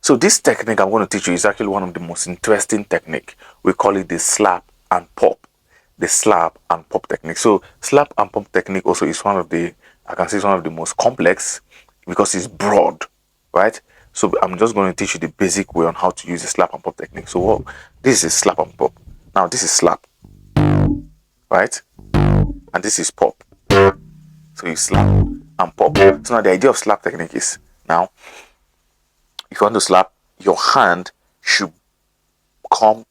So this technique I'm going to teach you is actually one of the most interesting technique. We call it the slap and pop. The slap and pop technique. So slap and pop technique also is one of the, I can say, it's one of the most complex because it's broad, right? So I'm just going to teach you the basic way on how to use the slap and pop technique. So this is slap and pop. Now this is slap, right? And this is pop. So you slap and pop. So now the idea of slap technique is, now if you want to slap, your hand should come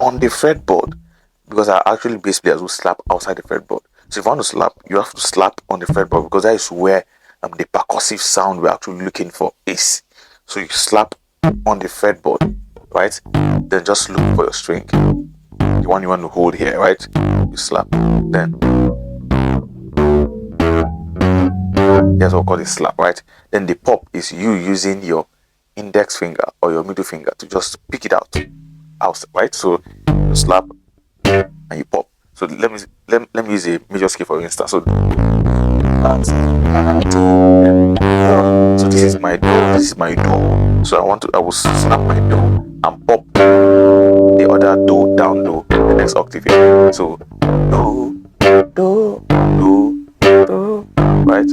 on the fretboard, because I actually bass players will slap outside the fretboard. So if you want to slap, you have to slap on the fretboard, because that is where the percussive sound we're actually looking for is. So you slap on the fretboard, right? Then just look for your string, the one you want to hold here, right? You slap, then that's what we call it slap, right? Then the pop is you using your index finger or your middle finger to just pick it out, right? So you slap and you pop. So let me use a major scale for instance. So this is my do, this is my do. So I will snap my do and pop the other do down low, the next octave here. So do, right?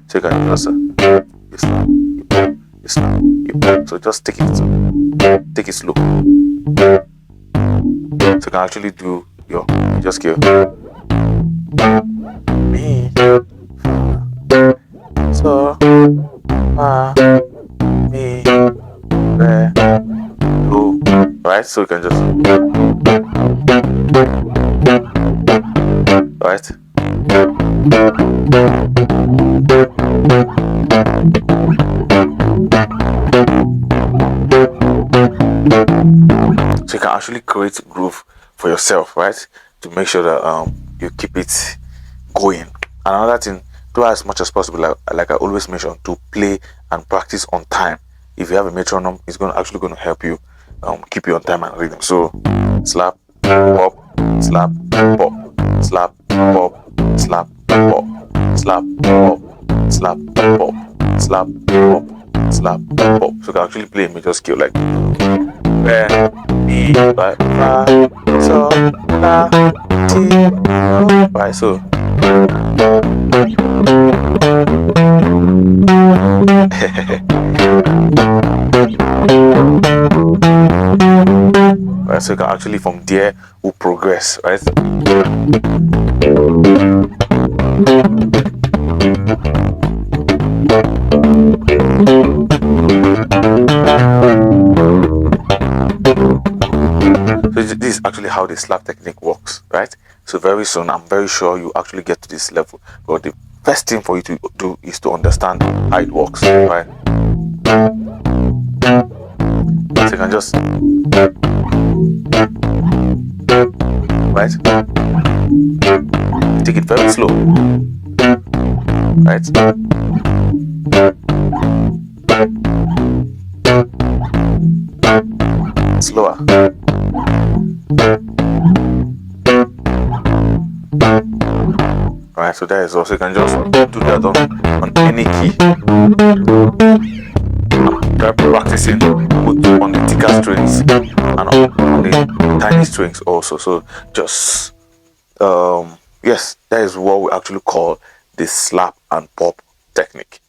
So you can just you snap, you pop, you snap, you pop. So just take it slow. So you can actually do your major scale. Mi, fa, so, ma, mi, re, do. Right? So you can just, right? So you can actually create groove for yourself, right? To make sure that you keep it going. Another thing, do as much as possible, like I always mention, to play and practice on time. If you have a metronome, it's actually going to help you keep you on time and rhythm. So slap, pop, slap, pop, slap, pop, slap, pop, slap, pop, slap, pop, slap, pop, slap, pop. So you can actually play a major scale like re, mi, fa, so, la, ti, do. Right, so right, so you can actually from there will progress, right? So this is actually how the slap technique works, right? So very soon, I'm very sure you actually get to this level. But the first thing for you to do is to understand how it works, right? So you can just, right? Take it very slow, right? Slower. Right, so that is also, you can just do that on any key. Try practicing both on the thicker strings and on the tiny strings also. So just yes, that is what we actually call the slap and pop technique.